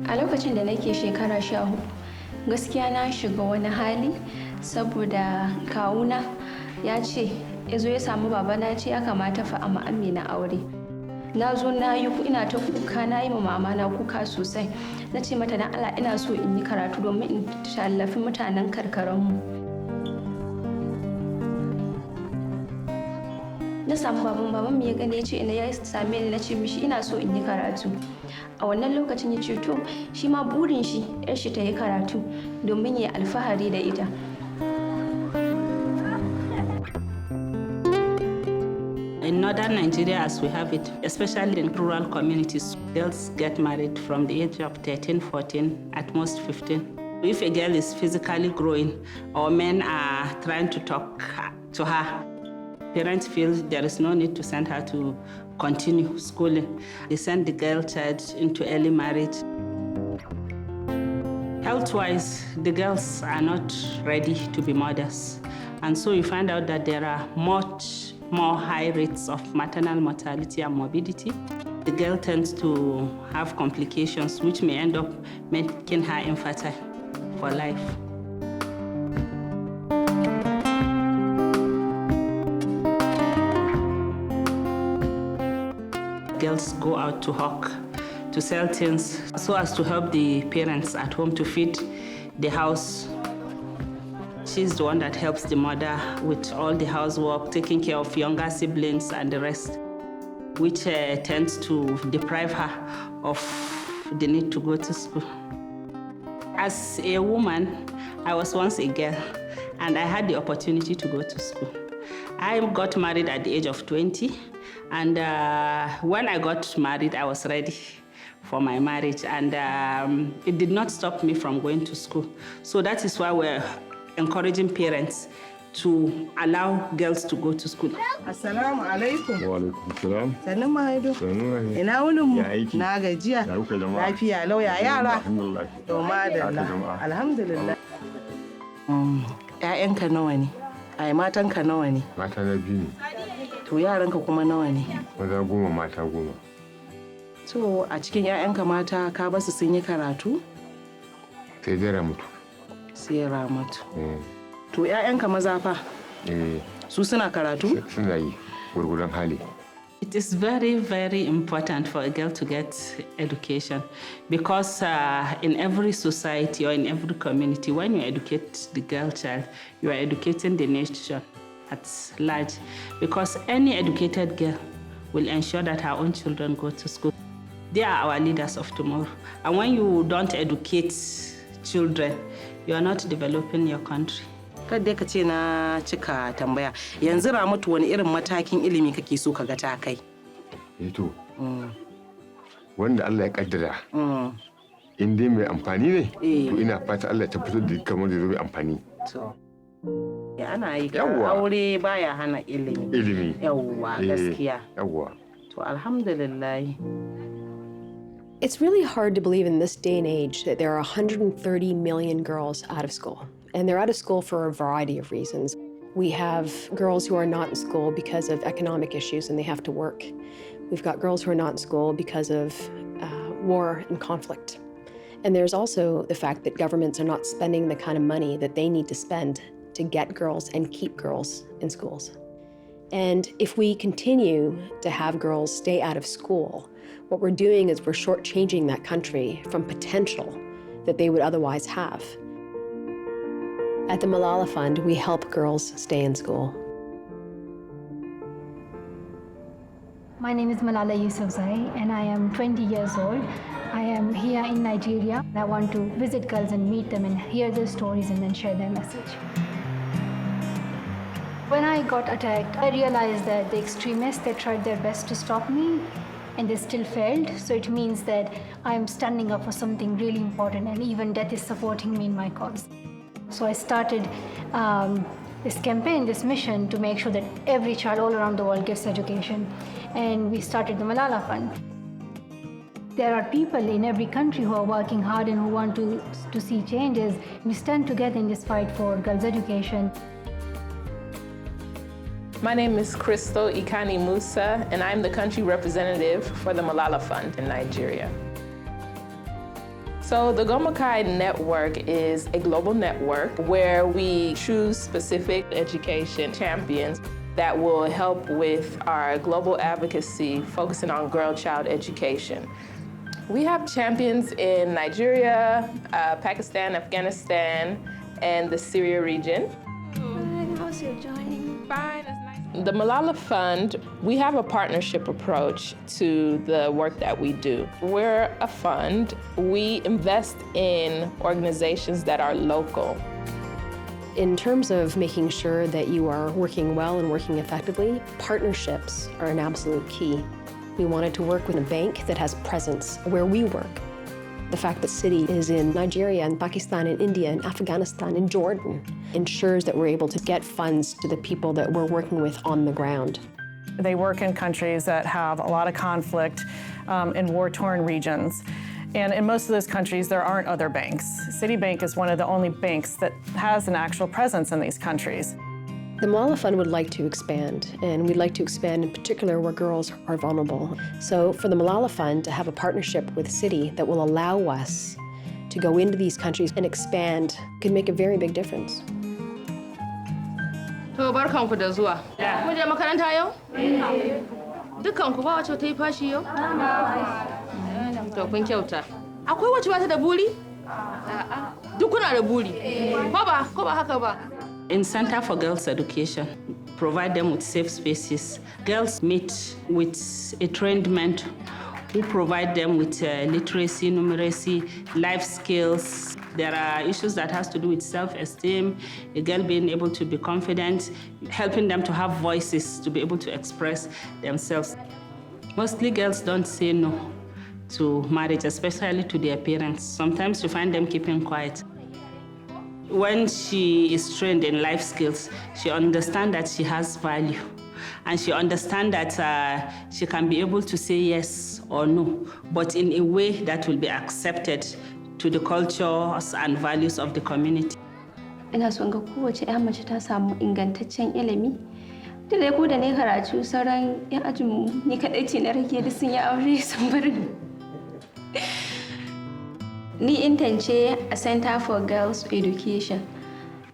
A lokacin da nake shekara 14, gaskiya na shiga wani hali saboda kawuna ya ce ya zo ya samu babana ya ce ya kamata fa amma Amina aure. Na zo na yi ina ta kuka, na yi ma mama na kuka sosai. Na ce mata dan Allah ina so in yi karatu domin in tallafi mutanen karkaranmu. Na samu baban mu ya gane ya ce ina ya same ni, na ce mishi ina so in yi karatu. A wannan lokacin ya ce to shi ma burin shi yar shi ta yi karatu domin ya alfahari da ita. In northern Nigeria, as we have it, especially in rural communities, girls get married from the age of 13, 14, at most 15. If a girl is physically growing or men are trying to talk to her, parents feel there is no need to send her to continue schooling. They send the girl child into early marriage. Health-wise, the girls are not ready to be mothers. And so you find out that there are much more high rates of maternal mortality and morbidity. The girl tends to have complications which may end up making her infertile for life. Girls go out to hawk, to sell things, so as to help the parents at home to feed the house. She's the one that helps the mother with all the housework, taking care of younger siblings and the rest, which tends to deprive her of the need to go to school. As a woman, I was once a girl, and I had the opportunity to go to school. I got married at the age of 20, and when I got married, I was ready for my marriage, and it did not stop me from going to school. So that is why we're encouraging parents to allow girls to go to school. Assalamu alaikum. Wa alaikum salam. Sannu Mahaidu. Sannu. Ina wunin mu? Ya aiki. Na gajiya. Ya kuka jama'a. Lafiya lau ya yara. Alhamdulillah. To madalla. Alhamdulillah. Ƴaƴanka nawa ne? Ai matanka nawa ne? Mata na biyu ne. To yaranka kuma nawa ne? Maza 10, mata 10. To a cikin ƴaƴanka mata ka basu sun yi karatu? Sai dai Ramatu. Sai Ramatu. To ƴaƴanka maza fa? Su suna karatu? Suna yi gurgudan hali. It is very, very important for a girl to get education because in every society or in every community, when you educate the girl child, you are educating the nation at large, because any educated girl will ensure that her own children go to school. They are our leaders of tomorrow. And when you don't educate children, you are not developing your country. Kada ka ce na cika tambaya. Yanzu Ramatu wani irin matakin ilimi kake so ka ga ta kai? To. Wanda Allah ya kaddara. In dai mai amfani ne, to ina fata Allah ya tabbatar da kamar da zai mai amfani. To. Ya ana yi aure baya hana ilimi. Ilimi. Yawwa gaskiya. Yawwa. To alhamdulillah. It's really hard to believe in this day and age that there are 130 million girls out of school. And they're out of school for a variety of reasons. We have girls who are not in school because of economic issues and they have to work. We've got girls who are not in school because of war and conflict. And there's also the fact that governments are not spending the kind of money that they need to spend to get girls and keep girls in schools. And if we continue to have girls stay out of school, what we're doing is we're shortchanging that country from potential that they would otherwise have. At the Malala Fund, we help girls stay in school. My name is Malala Yusuf, and I am 20 years old. I am here in Nigeria. I want to visit girls and meet them and hear their stories and then share their message. When I got attacked, I realized that the extremists, they tried their best to stop me, and they still failed. So it means that I am standing up for something really important, and even death is supporting me in my cause. So I started this campaign, this mission to make sure that every child all around the world gets education. And we started the Malala Fund. There are people in every country who are working hard and who want to see changes. We stand together in this fight for girls' education. My name is Crystal Ikani Musa, and I'm the country representative for the Malala Fund in Nigeria. So the Gomakai Network is a global network where we choose specific education champions that will help with our global advocacy focusing on girl-child education. We have champions in Nigeria, Pakistan, Afghanistan, and the Syria region. How's your joining? Fine, it's nice. The Malala Fund, we have a partnership approach to the work that we do. We're a fund. We invest in organizations that are local. In terms of making sure that you are working well and working effectively, partnerships are an absolute key. We wanted to work with a bank that has presence where we work. The fact that Citi is in Nigeria and Pakistan and India and Afghanistan and Jordan ensures that we're able to get funds to the people that we're working with on the ground. They work in countries that have a lot of conflict in war-torn regions. And in most of those countries, there aren't other banks. Citibank is one of the only banks that has an actual presence in these countries. The Malala Fund would like to expand, and we'd like to expand in particular where girls are vulnerable. So for the Malala Fund to have a partnership with Citi that will allow us to go into these countries and expand could make a very big difference. To barkanku da zuwa. Kun je makaranta yau? Dukkanku ba wacce ta yi fashi yau? To kun kyauta. Akwai wacce ba ta da buri? A'a. Duk kuna da buri. Ko ba haka ba? In Center for Girls Education, provide them with safe spaces. Girls meet with a trained mentor who provide them with literacy, numeracy, life skills. There are issues that has to do with self-esteem, a girl being able to be confident, helping them to have voices to be able to express themselves. Mostly girls don't say no to marriage, especially to their parents. Sometimes you find them keeping quiet. When she is trained in life skills, she understands that she has value. And she understands that she can be able to say yes or no, but in a way that will be accepted to the cultures and values of the community. Ina son ga kowace 'ya mace ta samu ingantaccen ilimi. Da dai ko da ne karatu sauran 'yan ajinmu ni kaɗai ce na rage da sun yi aure sun bar ni. Ni intance a Center for Girls Education.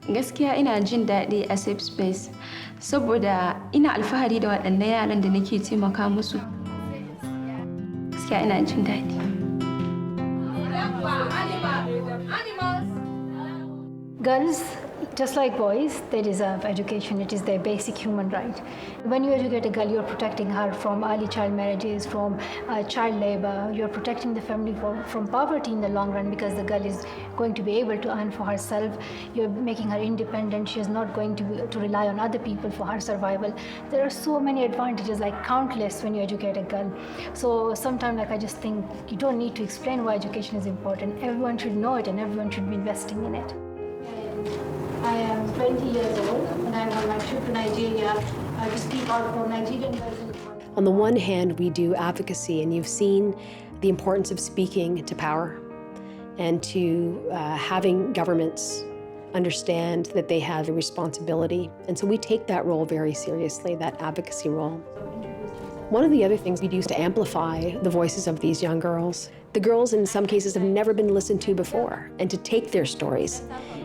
Gaskiya ina jin daɗi a safe space saboda ina alfahari da waɗannan yaran da nake taimaka musu. Gaskiya ina jin daɗi. Girls, just like boys, they deserve education. It is their basic human right. When you educate a girl, you're protecting her from early child marriages, from child labor. You're protecting the family from poverty in the long run because the girl is going to be able to earn for herself. You're making her independent. She is not going to rely on other people for her survival. There are so many advantages, like countless, when you educate a girl. So sometimes, I just think you don't need to explain why education is important. Everyone should know it and everyone should be investing in it. I am 20 years old and I'm on my trip to Nigeria to speak out for Nigerian girls. On the one hand, we do advocacy, and you've seen the importance of speaking to power and to having governments understand that they have a responsibility. And so we take that role very seriously, that advocacy role. One of the other things we do is to amplify the voices of these young girls. The girls, in some cases, have never been listened to before, and to take their stories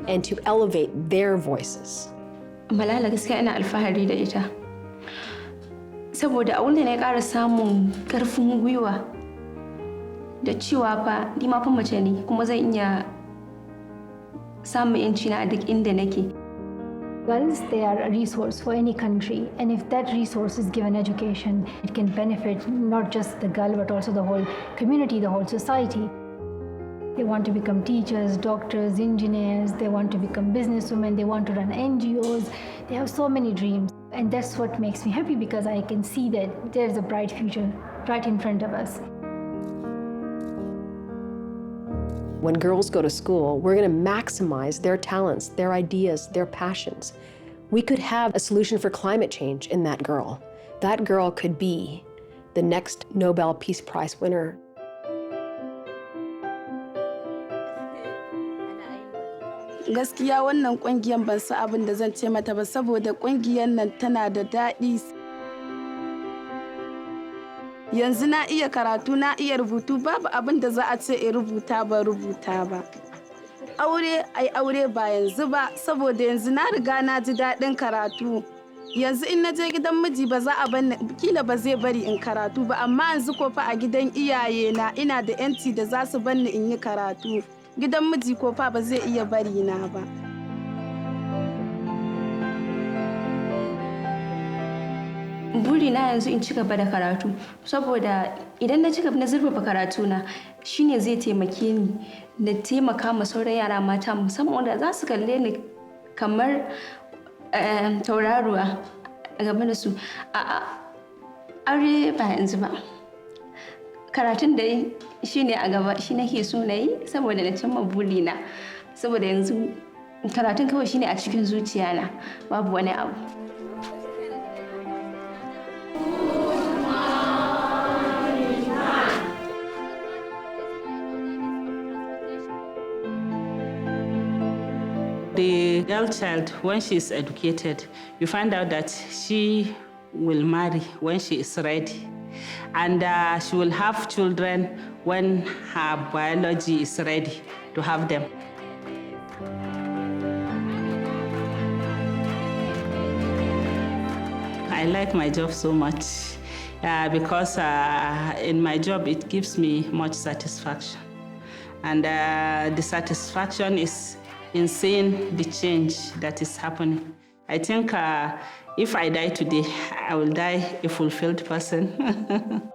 and to elevate their voices. Malala gaskiya ina alfahari da ita. Saboda a wurin ne ƙara samun ƙarfin gwiwa da cewa fa ni ma fa mace ne kuma zan iya samun 'yanci na a duk inda nake. Girls, they are a resource for any country, and if that resource is given education, it can benefit not just the girl but also the whole community, the whole society. They want to become teachers, doctors, engineers, they want to become businesswomen, they want to run NGOs. They have so many dreams, and that's what makes me happy because I can see that there's a bright future right in front of us. When girls go to school, we're going to maximize their talents, their ideas, their passions. We could have a solution for climate change in that girl. That girl could be the next Nobel Peace Prize winner. Gaskiya wannan kungiyar ban san abin da zan ce mata ba saboda kungiyar nan tana da daɗi. yanzu na iya karatu na iya rubutu babu abin da za a ce in rubuta ba aure ba yanzu ba saboda yanzu na riga na ji daɗin karatu yanzu in na je gidan miji ba za a bani kila ba zai bari in karatu ba amma yanzu ko fa a gidan iyaye na ina da yanci da za su bani in yi karatu gidan miji ko fa ba zai iya bari na ba. Burina yanzu in ci gaba da karatu saboda idan na ci gaba na zurfafa karatuna shine zai taimake ni na taimaka ma sauran yara mata musamman wanda za su kalle ni kamar tauraruwa game da su. Aure ba yanzu ba, karatun da shine a gaba shi nake so na yi saboda na cimma burina saboda yanzu karatun kawai shine a cikin zuciyana babu wani abu. The girl child, when she is educated, you find out that she will marry when she is ready. And she will have children when her biology is ready to have them. I like my job so much because in my job it gives me much satisfaction. And the satisfaction is in seeing the change that is happening. I think if I die today, I will die a fulfilled person.